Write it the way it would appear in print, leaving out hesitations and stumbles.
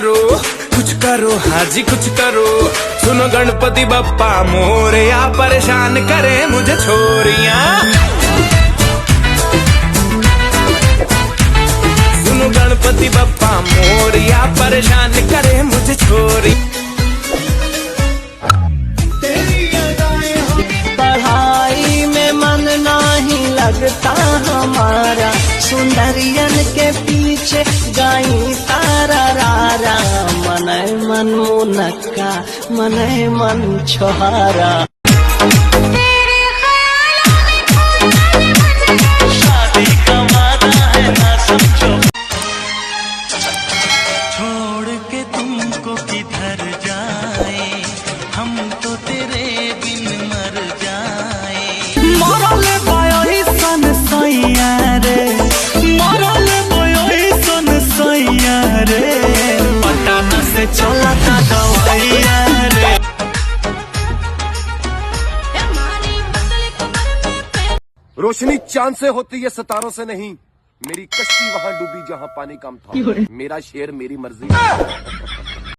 करो हाँ जी कुछ करो। सुनो गणपति बप्पा मोरया, परेशान करे मुझे छोरियां। सुनो गणपति बप्पा मोरया, परेशान करे मुझे छोरी। पढ़ाई में मन नहीं लगता हमारा, सुंदरियन के पीछे गाई तारा रारा। मनय मन मुनक्का, मनय मन छोहारा। शादी का वादा है ना समझो, छोड़ के तुमको किधर जाए, हम तो तेरे बिन मर जाए। मरले बयोही सन सैया रे, मरले बयोही सन सैया रे। पटाना से चला था दवाइया रे। रोशनी चांद से होती है सितारों से नहीं। मेरी कश्ती वहां डूबी जहां पानी कम था। मेरा शेर मेरी मर्जी।